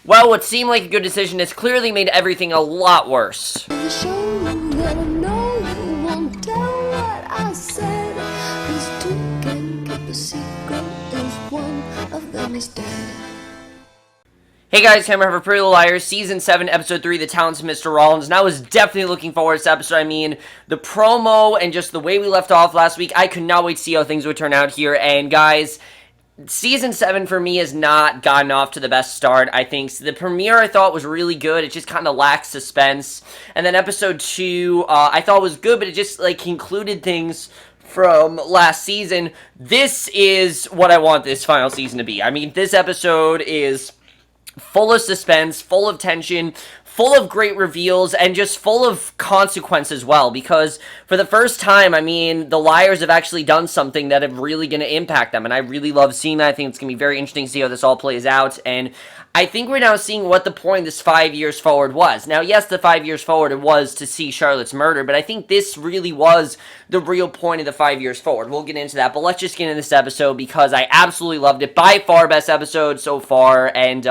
Well, what seemed like a good decision has clearly made everything a lot worse. The show that I know you won't tell what I said. 'Cause two can keep a secret if one of them is dead. Hey guys, Hanna for Pretty Little Liars, Season 7, Episode 3, The Talents of Mr. Rollins, and I was definitely looking forward to this episode. I mean, the promo and just the way we left off last week, I could not wait to see how things would turn out here, and guys, Season 7 for me has not gotten off to the best start. I think the premiere I thought was really good. It just kind of lacks suspense. And then Episode 2 I thought was good, but it just like concluded things from last season. This is what I want this final season to be. I mean, this episode is full of suspense, full of tension, full of great reveals, and just full of consequence as well, because for the first time, I mean, the liars have actually done something that is really going to impact them, and I really love seeing that. I think it's going to be very interesting to see how this all plays out, and I think we're now seeing what the point of this 5 years forward was. Now, yes, the 5 years forward, it was to see Charlotte's murder, but I think this really was the real point of the 5 years forward. We'll get into that, but let's just get into this episode, because I absolutely loved it. By far, best episode so far, and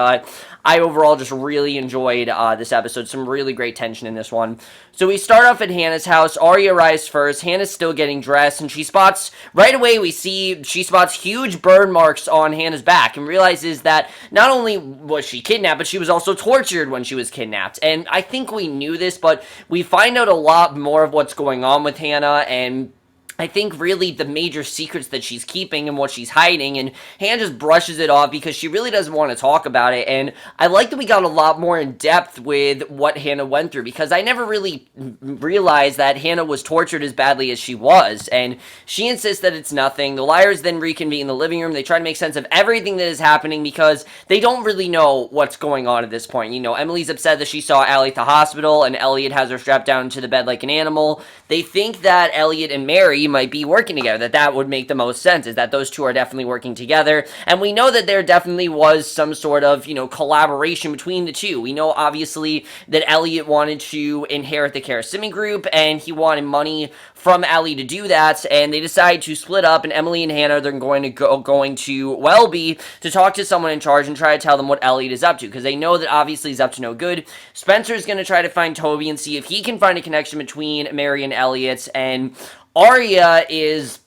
I overall just really enjoyed this episode. Some really great tension in this one. So we start off at Hanna's house. Arya arrives first. Hanna's still getting dressed, and she spots, right away she spots huge burn marks on Hanna's back and realizes that not only was she kidnapped, but she was also tortured when she was kidnapped. And I think we knew this, but we find out a lot more of what's going on with Hanna, and I think really the major secrets that she's keeping and what she's hiding, and Hanna just brushes it off because she really doesn't want to talk about it. And I like that we got a lot more in depth with what Hanna went through, because I never really realized that Hanna was tortured as badly as she was, and she insists that it's nothing. The liars then reconvene in the living room. They try to make sense of everything that is happening because they don't really know what's going on at this point. You know, Emily's upset that she saw Allie at the hospital, and Elliot has her strapped down to the bed like an animal. They think that Elliot and Mary might be working together, that would make the most sense, is that those two are definitely working together, and we know that there definitely was some sort of, you know, collaboration between the two. We know, obviously, that Elliot wanted to inherit the Karasimi group, and he wanted money from Ellie to do that, and they decide to split up, and Emily and Hanna, they're going to Welby to talk to someone in charge and try to tell them what Elliot is up to, because they know that obviously he's up to no good. Spencer's going to try to find Toby and see if he can find a connection between Mary and Elliot, and Arya is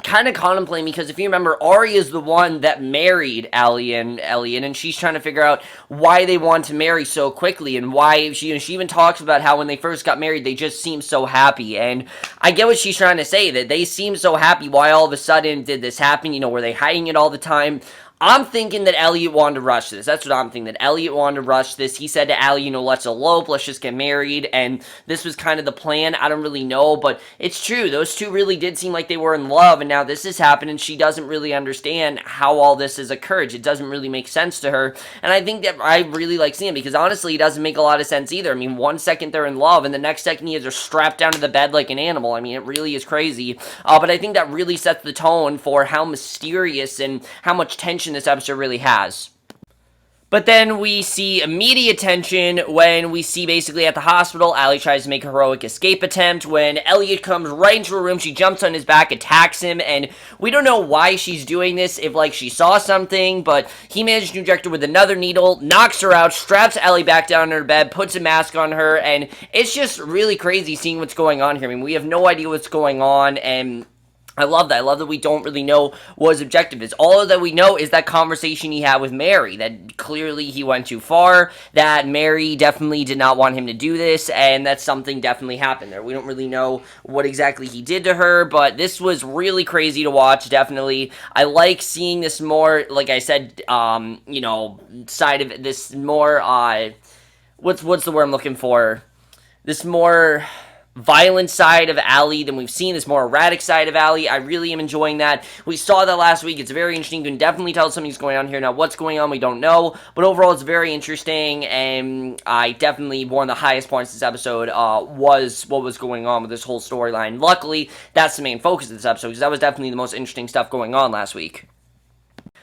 kind of contemplating, because if you remember, Arya is the one that married Allie and Elliot, and she's trying to figure out why they want to marry so quickly, and why she even talks about how when they first got married, they just seemed so happy. And I get what she's trying to say, that they seem so happy. Why all of a sudden did this happen? You know, were they hiding it all the time? I'm thinking that Elliot wanted to rush this. That's what I'm thinking, that Elliot wanted to rush this. He said to Allie, you know, let's elope, let's just get married, and this was kind of the plan. I don't really know, but it's true. Those two really did seem like they were in love, and now this has happened, and she doesn't really understand how all this has occurred. It doesn't really make sense to her, and I think that I really like seeing it, because honestly, it doesn't make a lot of sense either. I mean, one second they're in love, and the next second he has her strapped down to the bed like an animal. I mean, it really is crazy, but I think that really sets the tone for how mysterious and how much tension this episode really has. But then we see immediate tension when we see basically at the hospital, Allie tries to make a heroic escape attempt. When Elliot comes right into her room, she jumps on his back, attacks him, and we don't know why she's doing this, if like she saw something, but he managed to inject her with another needle, knocks her out, straps Ellie back down in her bed, puts a mask on her, and it's just really crazy seeing what's going on here. I mean, we have no idea what's going on, and I love that. I love that we don't really know what his objective is. All that we know is that conversation he had with Mary, that clearly he went too far, that Mary definitely did not want him to do this, and that something definitely happened there. We don't really know what exactly he did to her, but this was really crazy to watch, definitely. I like seeing this more, like I said, you know, side of it, this more, what's the word I'm looking for? This more violent side of Allie than we've seen, this more erratic side of Allie. I really am enjoying that. We saw that last week. It's very interesting. You can definitely tell something's going on here. Now, what's going on, we don't know, but overall, it's very interesting, and I definitely, one of the highest points of this episode was what was going on with this whole storyline. Luckily, that's the main focus of this episode, because that was definitely the most interesting stuff going on last week.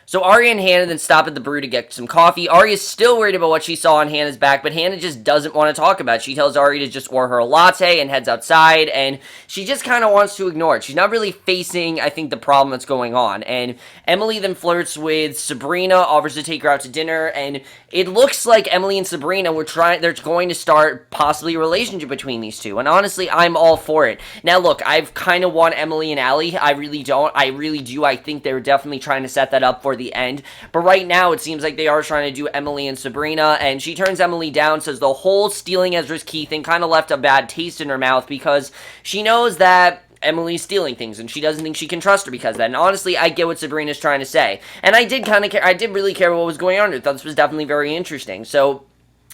So Arya and Hanna then stop at the brew to get some coffee. Arya's still worried about what she saw on Hanna's back, but Hanna just doesn't want to talk about it. She tells Arya to just order her a latte and heads outside, and she just kind of wants to ignore it. She's not really facing, I think, the problem that's going on. And Emily then flirts with Sabrina, offers to take her out to dinner, and it looks like Emily and Sabrina they're going to start possibly a relationship between these two. And honestly, I'm all for it. Now look, I've kind of want Emily and Allie. I really don't. I really do. I think they're definitely trying to set that up for the end. But right now, it seems like they are trying to do Emily and Sabrina, and she turns Emily down, says the whole stealing Ezra's key thing kind of left a bad taste in her mouth because she knows that Emily's stealing things, and she doesn't think she can trust her because of that. And honestly, I get what Sabrina's trying to say. And I did kind of care. I did really care what was going on. I thought this was definitely very interesting. So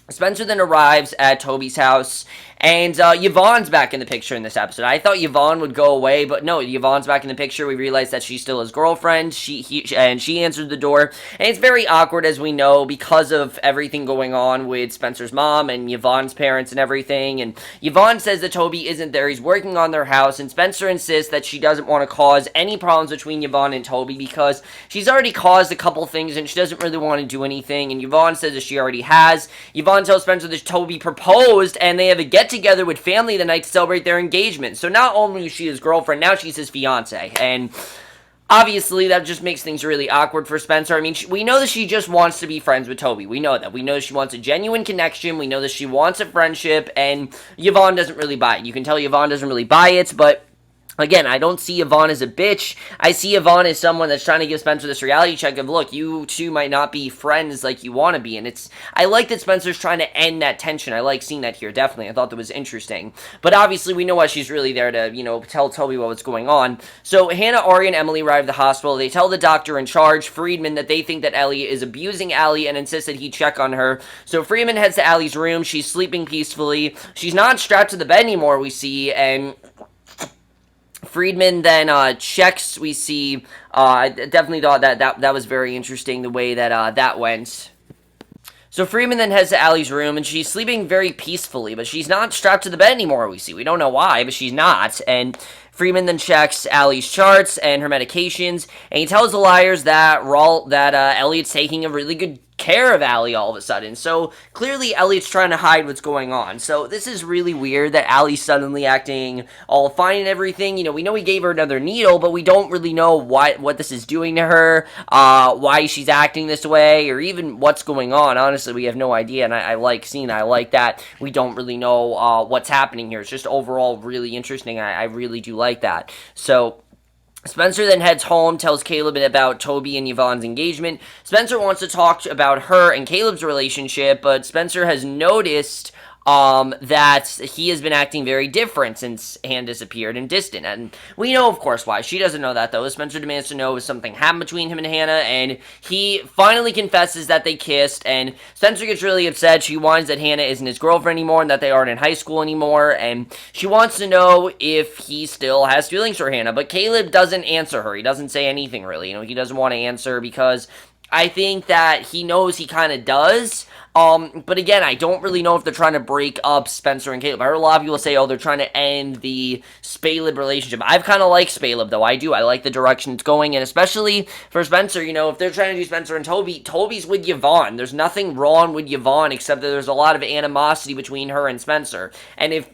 Spencer then arrives at Toby's house, and Yvonne's back in the picture in this episode. I thought Yvonne would go away, but no, Yvonne's back in the picture. We realize that she's still his girlfriend. She answered the door, and it's very awkward, as we know, because of everything going on with Spencer's mom and Yvonne's parents and everything. And Yvonne says that Toby isn't there. He's working on their house, and Spencer insists that she doesn't want to cause any problems between Yvonne and Toby because she's already caused a couple things, and she doesn't really want to do anything. And Yvonne says that she already has. Yvonne tells Spencer that Toby proposed, and they have a get-together with family the night to celebrate their engagement. So not only is she his girlfriend, now she's his fiance. And obviously, that just makes things really awkward for Spencer. I mean, we know that she just wants to be friends with Toby. We know that. We know she wants a genuine connection. We know that she wants a friendship, and Yvonne doesn't really buy it. You can tell Yvonne doesn't really buy it, but again, I don't see Yvonne as a bitch. I see Yvonne as someone that's trying to give Spencer this reality check of, look, you two might not be friends like you want to be. And I like that Spencer's trying to end that tension. I like seeing that here, definitely. I thought that was interesting. But obviously, we know why she's really there to, tell Toby what's going on. So Hanna, Arya, and Emily arrive at the hospital. They tell the doctor in charge, Friedman, that they think that Elliot is abusing Allie and insist that he check on her. So Friedman heads to Allie's room. She's sleeping peacefully. She's not strapped to the bed anymore, we see, and Friedman then checks, we see. I definitely thought that was very interesting, the way that that went. So Friedman then heads to Allie's room, and she's sleeping very peacefully, but she's not strapped to the bed anymore, we see. We don't know why, but she's not. And Friedman then checks Allie's charts and her medications, and he tells the liars that Elliot's taking a really good care of Allie all of a sudden. So clearly Elliot's trying to hide what's going on. So this is really weird that Allie's suddenly acting all fine and everything. We know he gave her another needle, but we don't really know what this is doing to her, why she's acting this way, or even what's going on. Honestly, we have no idea, and I like seeing that. I like that we don't really know what's happening here. It's just overall really interesting. I really do like that. So Spencer then heads home, tells Caleb about Toby and Yvonne's engagement. Spencer wants to talk about her and Caleb's relationship, but Spencer has noticed that he has been acting very different since Hanna disappeared and distant. And we know, of course, why. She doesn't know that, though. Spencer demands to know if something happened between him and Hanna, and he finally confesses that they kissed, and Spencer gets really upset. She whines that Hanna isn't his girlfriend anymore and that they aren't in high school anymore, and she wants to know if he still has feelings for Hanna, but Caleb doesn't answer her. He doesn't say anything, really. He doesn't want to answer because I think that he knows he kind of does. But again, I don't really know if they're trying to break up Spencer and Caleb. I heard a lot of people say, they're trying to end the Spaleb relationship. I've kind of liked Spaleb, though. I do. I like the direction it's going, and especially for Spencer, if they're trying to do Spencer and Toby, Toby's with Yvonne. There's nothing wrong with Yvonne, except that there's a lot of animosity between her and Spencer. And if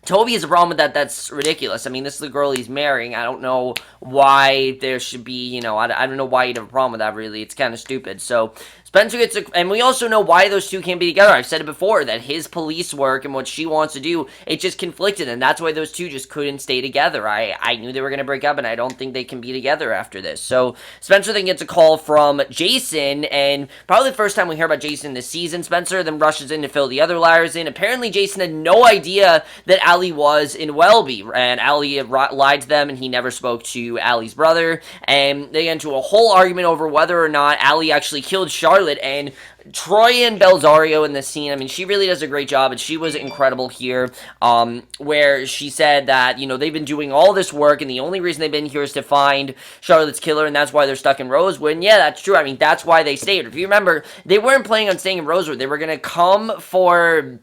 Toby has a problem with that, that's ridiculous. I mean, this is the girl he's marrying. I don't know why there should be, I don't know why you'd have a problem with that, really. It's kind of stupid. So Spencer gets and we also know why those two can't be together. I've said it before, that his police work and what she wants to do, it just conflicted, and that's why those two just couldn't stay together. I knew they were going to break up, and I don't think they can be together after this. So Spencer then gets a call from Jason, and probably the first time we hear about Jason this season. Spencer then rushes in to fill the other liars in. Apparently, Jason had no idea that Allie was in Welby, and Allie lied to them, and he never spoke to Allie's brother, and they get into a whole argument over whether or not Allie actually killed Charlotte. And Troian Belzario in this scene, I mean, she really does a great job, and she was incredible here, where she said that, they've been doing all this work, and the only reason they've been here is to find Charlotte's killer, and that's why they're stuck in Rosewood. And yeah, that's true. I mean, that's why they stayed. If you remember, they weren't planning on staying in Rosewood. They were going to come for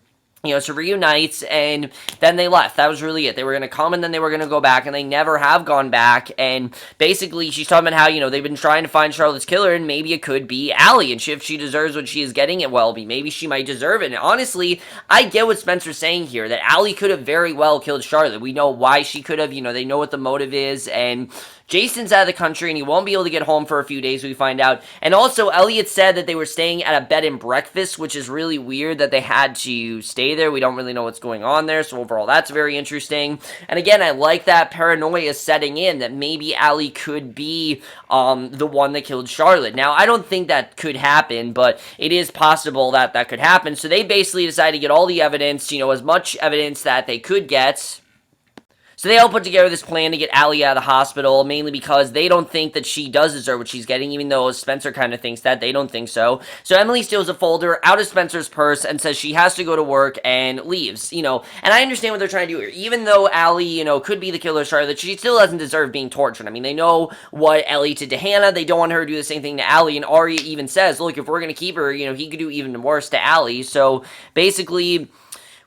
to reunite, and then they left. That was really it. They were going to come, and then they were going to go back, and they never have gone back, and basically, she's talking about how, they've been trying to find Charlotte's killer, and maybe it could be Allie, and if she deserves what she is getting, it will be. Maybe she might deserve it, and honestly, I get what Spencer's saying here, that Allie could have very well killed Charlotte. We know why she could have, they know what the motive is, and Jason's out of the country, and he won't be able to get home for a few days, we find out. And also, Elliot said that they were staying at a bed and breakfast, which is really weird that they had to stay there. We don't really know what's going on there, so overall, that's very interesting. And again, I like that paranoia setting in, that maybe Allie could be the one that killed Charlotte. Now, I don't think that could happen, but it is possible that that could happen. So they basically decided to get all the evidence, as much evidence that they could get. So they all put together this plan to get Allie out of the hospital, mainly because they don't think that she does deserve what she's getting, even though Spencer kind of thinks that. They don't think so. So Emily steals a folder out of Spencer's purse and says she has to go to work and leaves, and I understand what they're trying to do here. Even though Allie, could be the killer of Charlotte, she still doesn't deserve being tortured. I mean, they know what Elliot did to Hanna. They don't want her to do the same thing to Allie, and Arya even says, look, if we're going to keep her, he could do even worse to Allie. So basically,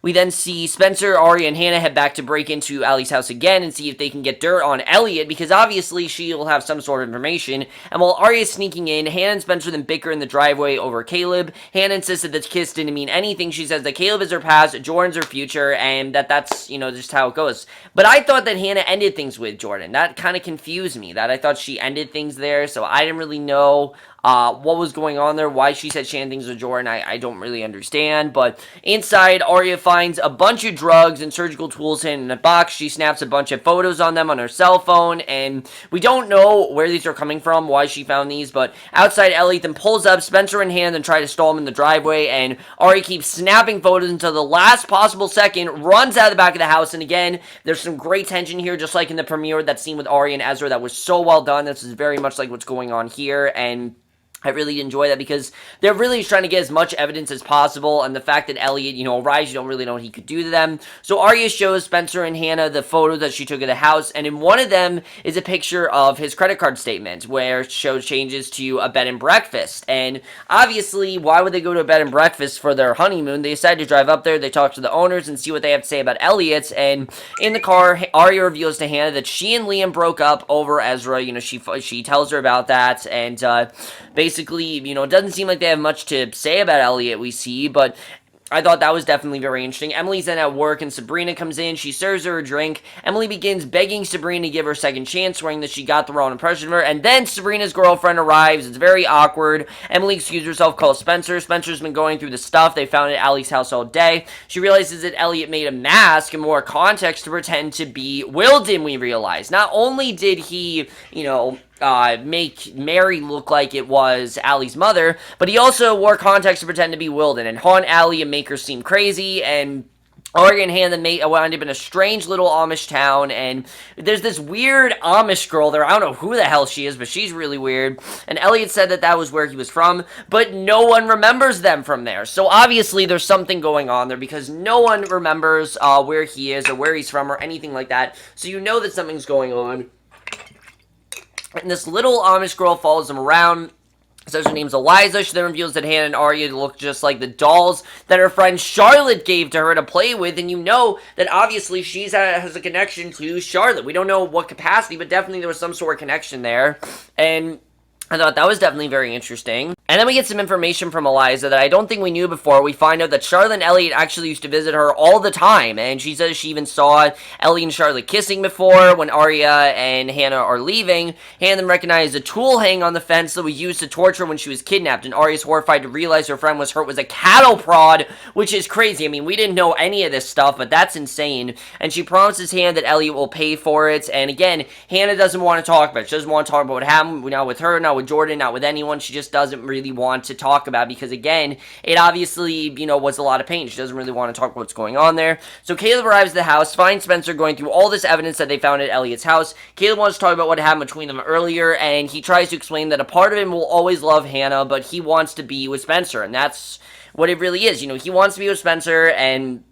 we then see Spencer, Arya, and Hanna head back to break into Allie's house again and see if they can get dirt on Elliot, because obviously she'll have some sort of information. And while Arya's sneaking in, Hanna and Spencer then bicker in the driveway over Caleb. Hanna insists that the kiss didn't mean anything. She says that Caleb is her past, Jordan's her future, and that's, just how it goes. But I thought that Hanna ended things with Jordan. That kind of confused me, that I thought she ended things there, so I didn't really know what was going on there, why she said she had things with Jordan, I don't really understand. But inside, Arya finds a bunch of drugs and surgical tools hidden in a box. She snaps a bunch of photos on them on her cell phone, and we don't know where these are coming from, why she found these, but outside, Elliot then pulls up. Spencer and Hanna then try to stall him in the driveway, and Arya keeps snapping photos until the last possible second, runs out of the back of the house, and again, there's some great tension here, just like in the premiere, that scene with Arya and Ezra, that was so well done. This is very much like what's going on here, and I really enjoy that because they're really trying to get as much evidence as possible, and the fact that Elliot, arrives, you don't really know what he could do to them. So Arya shows Spencer and Hanna the photos that she took of the house, and in one of them is a picture of his credit card statement where it shows changes to a bed and breakfast. And obviously, why would they go to a bed and breakfast for their honeymoon? They decide to drive up there, they talk to the owners and see what they have to say about Elliot, and in the car, Arya reveals to Hanna that she and Liam broke up over Ezra. She tells her about that, and basically, it doesn't seem like they have much to say about Elliot, we see, but I thought that was definitely very interesting. Emily's then at work, and Sabrina comes in. She serves her a drink. Emily begins begging Sabrina to give her a second chance, swearing that she got the wrong impression of her, and then Sabrina's girlfriend arrives. It's very awkward. Emily excuses herself, calls Spencer. Spencer's been going through the stuff they found at Allie's house all day. She realizes that Elliot made a mask and more context to pretend to be Wilden, we realize. Not only did he, make Mary look like it was Allie's mother, but he also wore contacts to pretend to be Wilden and haunt Allie and make her seem crazy. And Arya and Hanna wound up in a strange little Amish town, and there's this weird Amish girl there. I don't know who the hell she is, but she's really weird. And Elliot said that was where he was from, but no one remembers them from there. So obviously there's something going on there, because no one remembers where he is or where he's from or anything like that. So that something's going on. And this little Amish girl follows him around, says her name's Eliza. She then reveals that Hanna and Arya look just like the dolls that her friend Charlotte gave to her to play with, and that obviously she has a connection to Charlotte. We don't know what capacity, but definitely there was some sort of connection there, and I thought that was definitely very interesting. And then we get some information from Eliza that I don't think we knew before. We find out that Charlotte and Elliot actually used to visit her all the time, and she says she even saw Elliot and Charlotte kissing before when Arya and Hanna are leaving. Hanna then recognized a tool hanging on the fence that was used to torture her when she was kidnapped, and Arya's horrified to realize her friend was hurt was a cattle prod, which is crazy. I mean, we didn't know any of this stuff, but that's insane. And she promises Hanna that Elliot will pay for it, and again, Hanna doesn't want to talk about it. She doesn't want to talk about what happened, not with her, not with Jordan, not with anyone. She just doesn't really want to talk about it because, again, it obviously, was a lot of pain. She doesn't really want to talk about what's going on there. So Caleb arrives at the house, finds Spencer going through all this evidence that they found at Elliot's house. Caleb wants to talk about what happened between them earlier, and he tries to explain that a part of him will always love Hanna, but he wants to be with Spencer, and that's what it really is. He wants to be with Spencer, and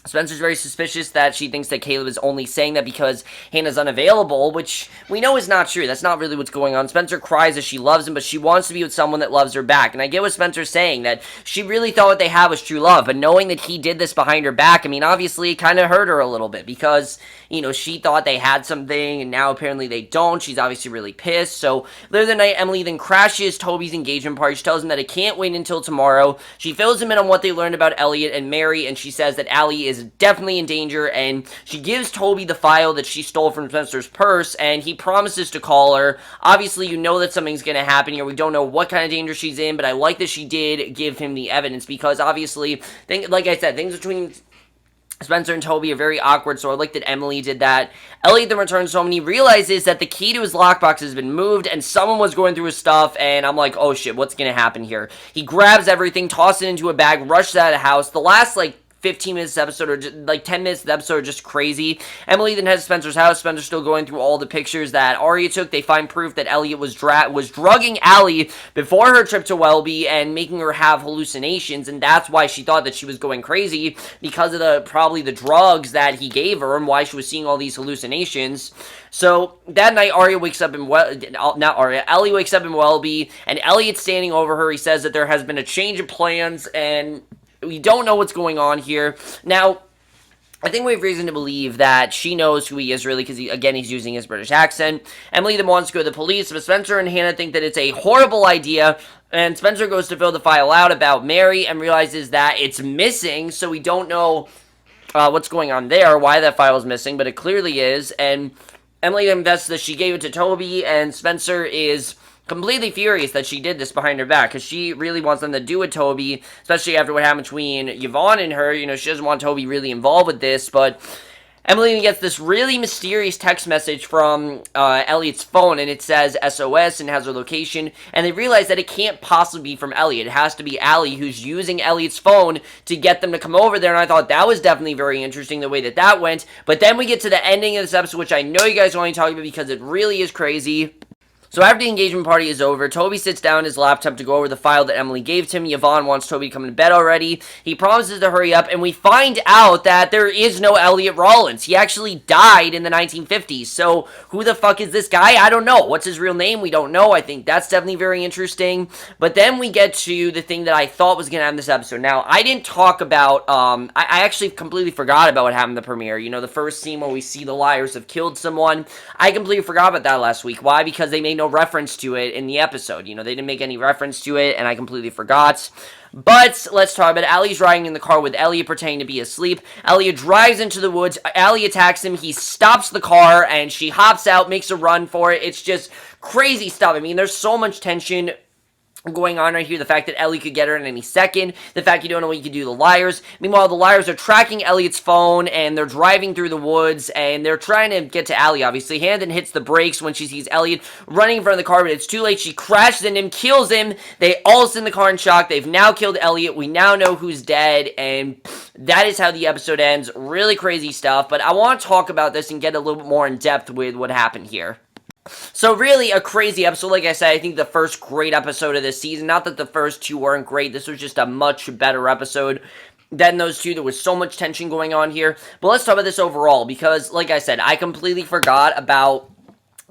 Spencer's very suspicious that she thinks that Caleb is only saying that because Hannah's unavailable, which we know is not true. That's not really what's going on. Spencer cries that she loves him, but she wants to be with someone that loves her back. And I get what Spencer's saying, that she really thought what they had was true love, but knowing that he did this behind her back, I mean, obviously it kind of hurt her a little bit because, you know, she thought they had something, and now apparently they don't. She's obviously really pissed. So later that night, Emily then crashes Toby's engagement party. She tells him that it can't wait until tomorrow. She fills him in on what they learned about Elliot and Mary, and she says that Allie is definitely in danger, and she gives Toby the file that she stole from Spencer's purse, and he promises to call her. Obviously, you know that something's going to happen here. We don't know what kind of danger she's in, but I like that she did give him the evidence, because obviously, like I said, things between Spencer and Toby are very awkward, so I like that Emily did that. Elliot then returns home, and he realizes that the key to his lockbox has been moved, and someone was going through his stuff, and I'm like, oh shit, what's gonna happen here? He grabs everything, tosses it into a bag, rushes out of the house. The last, 15 minutes of the episode, or just, 10 minutes of the episode, are just crazy. Emily then heads to Spencer's house. Spencer's still going through all the pictures that Arya took. They find proof that Elliot was drugging Allie before her trip to Welby and making her have hallucinations, and that's why she thought that she was going crazy, because of probably the drugs that he gave her, and why she was seeing all these hallucinations. So that night, Ellie wakes up in Welby, and Elliot's standing over her. He says that there has been a change of plans, and we don't know what's going on here. Now, I think we have reason to believe that she knows who he is, really, because, he's using his British accent. Emily then wants to go to the police, but Spencer and Hannah think that it's a horrible idea, and Spencer goes to fill the file out about Mary and realizes that it's missing, so we don't know what's going on there, why that file is missing, but it clearly is, and Emily invests that she gave it to Toby, and Spencer is completely furious that she did this behind her back, because she really wants them to do it, Toby, especially after what happened between Yvonne and her. You know, she doesn't want Toby really involved with this, but Emily gets this really mysterious text message from Elliot's phone, and it says SOS and has her location, and they realize that it can't possibly be from Elliot. It has to be Allie who's using Elliot's phone to get them to come over there, and I thought that was definitely very interesting, the way that that went. But then we get to the ending of this episode, which I know you guys want to talk about because it really is crazy. So after the engagement party is over, Toby sits down at his laptop to go over the file that Emily gave to him. Yvonne wants Toby to come to bed already. He promises to hurry up, and we find out that there is no Elliot Rollins. He actually died in the 1950s. So who the fuck is this guy? I don't know. What's his real name? We don't know. I think that's definitely very interesting. But then we get to the thing that I thought was going to happen this episode. Now, I didn't talk about, I actually completely forgot about what happened in the premiere. You know, the first scene where we see the liars have killed someone. I completely forgot about that last week. Why? Because they made no reference to it in the episode. You know, they didn't make any reference to it, and I completely forgot. But let's talk about it. Allie's riding in the car with Elliot pretending to be asleep. Elliot drives into the woods. Allie attacks him. He stops the car, and she hops out, makes a run for it. It's just crazy stuff. I mean, there's so much tension going on right here. The fact that Ellie could get her in any second. The fact you don't know what you can do to the liars. Meanwhile, the liars are tracking Elliot's phone, and they're driving through the woods, and they're trying to get to Allie, obviously. Hannah then hits the brakes when she sees Elliot running in front of the car, but it's too late. She crashes into him, kills him. They all sit in the car in shock. They've now killed Elliot. We now know who's dead, and that is how the episode ends. Really crazy stuff, but I want to talk about this and get a little bit more in depth with what happened here. So really a crazy episode. Like I said, I think the first great episode of this season. Not that the first two weren't great. This was just a much better episode than those two. There was so much tension going on here. But let's talk about this overall, because like I said, I completely forgot about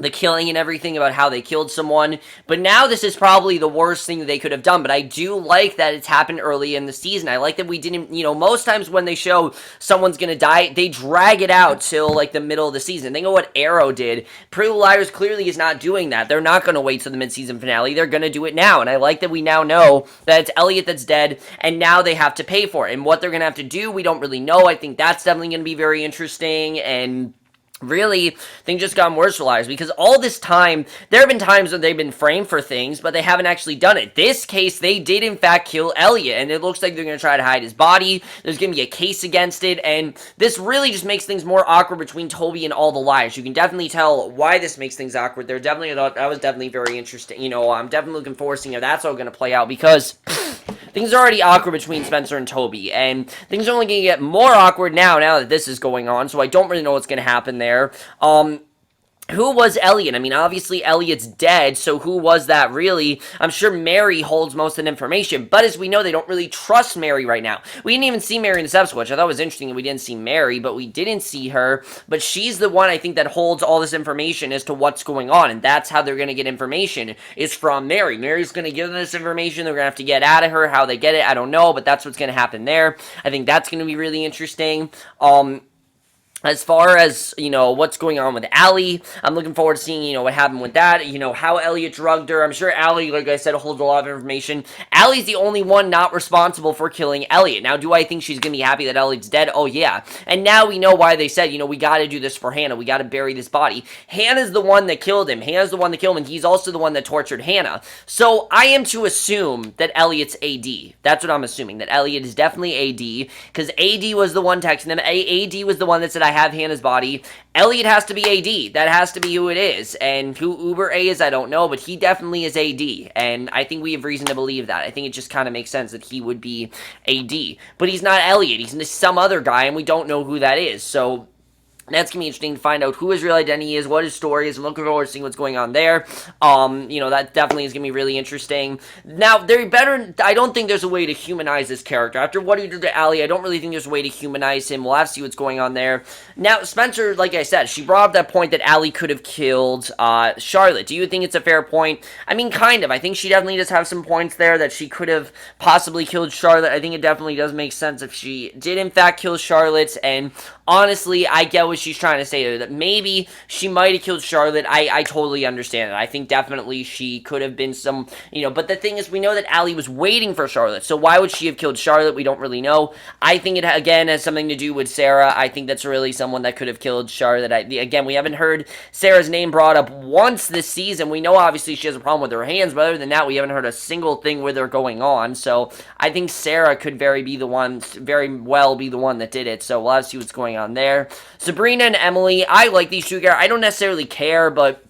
the killing and everything, about how they killed someone, but now this is probably the worst thing that they could have done. But I do like that it's happened early in the season. I like that we didn't, you know, most times when they show someone's gonna die, they drag it out till like the middle of the season. Think of what Arrow did. Pretty Little Liars clearly is not doing that. They're not gonna wait till the mid-season finale. They're gonna do it now, and I like that we now know that it's Elliot that's dead, and now they have to pay for it. And what they're gonna have to do, we don't really know. I think that's definitely gonna be very interesting, and really, things just gotten worse for liars, because all this time, there have been times when they've been framed for things, but they haven't actually done it. This case, they did in fact kill Elliot, and it looks like they're going to try to hide his body. There's going to be a case against it, and this really just makes things more awkward between Toby and all the liars. You can definitely tell why this makes things awkward. That was definitely very interesting. You know, I'm definitely looking forward to seeing how that's all going to play out, because things are already awkward between Spencer and Toby, and things are only going to get more awkward now that this is going on, so I don't really know what's going to happen there. who was Elliot? I mean, obviously Elliot's dead, so who was that really? I'm sure Mary holds most of the information, but as we know, they don't really trust Mary right now. We didn't even see Mary in this episode, which I thought was interesting. We didn't see Mary, but we didn't see her, but she's the one, I think, that holds all this information as to what's going on, and that's how they're going to get information, is from Mary. Mary's going to give them this information. They're going to have to get out of her. How they get it, I don't know, but that's what's going to happen there. I think that's going to be really interesting. As far as, what's going on with Allie, I'm looking forward to seeing, what happened with that, how Elliot drugged her. I'm sure Allie, like I said, holds a lot of information. Allie's the only one not responsible for killing Elliot. Now, do I think she's going to be happy that Elliot's dead? Oh, yeah. And now we know why they said, we got to do this for Hanna. We got to bury this body. Hannah's the one that killed him. Hannah's the one that killed him, and he's also the one that tortured Hanna. So, I am to assume that Elliot's AD. That's what I'm assuming, that Elliot is definitely AD, because AD was the one texting them. AD was the one that said, I have Hannah's body. Elliot has to be AD. That has to be who it is. And who Uber A is, I don't know, but he definitely is AD. And I think we have reason to believe that. I think it just kind of makes sense that he would be AD. But he's not Elliot. He's some other guy, and we don't know who that is. So that's going to be interesting to find out who his real identity is, what his story is. I'm looking forward to seeing what's going on there. That definitely is going to be really interesting. Now, I don't think there's a way to humanize this character. After what he did to Allie, I don't really think there's a way to humanize him. We'll have to see what's going on there. Now, Spencer, like I said, she brought up that point that Allie could have killed Charlotte. Do you think it's a fair point? I mean, kind of. I think she definitely does have some points there that she could have possibly killed Charlotte. I think it definitely does make sense if she did, in fact, kill Charlotte. And honestly, I get what she's trying to say there, that maybe she might have killed Charlotte. I totally understand it. I think definitely she could have been some, but the thing is, we know that Allie was waiting for Charlotte, so why would she have killed Charlotte? We don't really know. I think it, again, has something to do with Sarah. I think that's really someone that could have killed Charlotte. Again, we haven't heard Sarah's name brought up once this season. We know, obviously, she has a problem with her hands, but other than that, we haven't heard a single thing with her going on, so I think Sarah could very well be the one that did it, so we'll have to see what's going on there. Sabrina and Emily, I like these two characters. I don't necessarily care, but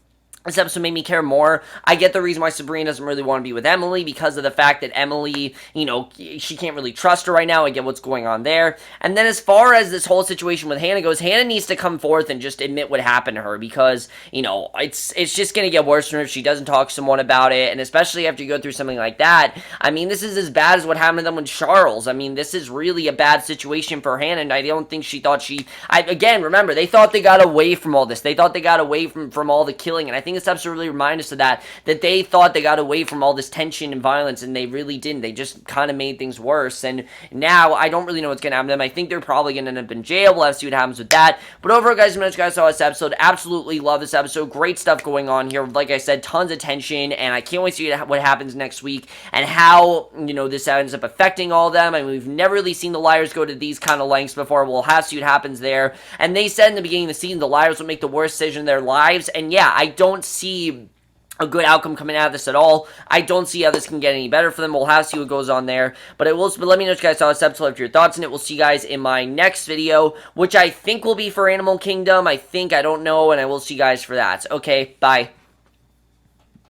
this episode made me care more. I get the reason why Sabrina doesn't really want to be with Emily, because of the fact that Emily, she can't really trust her right now. I get what's going on there. And then as far as this whole situation with Hanna goes, Hanna needs to come forth and just admit what happened to her, because, it's just going to get worse for her if she doesn't talk to someone about it, and especially after you go through something like that. I mean, this is as bad as what happened to them with Charles. I mean, this is really a bad situation for Hanna, and I don't think she thought again, remember, they thought they got away from all this. They thought they got away from all the killing, and I think this episode really reminds us of that they thought they got away from all this tension and violence, and they really didn't. They just kind of made things worse, and now I don't really know what's going to happen to them. I think they're probably going to end up in jail. We'll have to see what happens with that. But overall, guys, I'm glad you guys saw this episode. Absolutely love this episode. Great stuff going on here. Like I said, tons of tension, and I can't wait to see what happens next week, and how, this ends up affecting all of them. I mean, we've never really seen the Liars go to these kind of lengths before. We'll have to see what happens there. And they said in the beginning of the season, the Liars will make the worst decision in their lives, and yeah, I don't see a good outcome coming out of this at all. I don't see how this can get any better for them. We'll have to see what goes on there. But let me know what you guys saw this episode, if your thoughts on it. We'll see you guys in my next video, which I think will be for Animal Kingdom. I don't know, and I will see you guys for that. Okay, bye.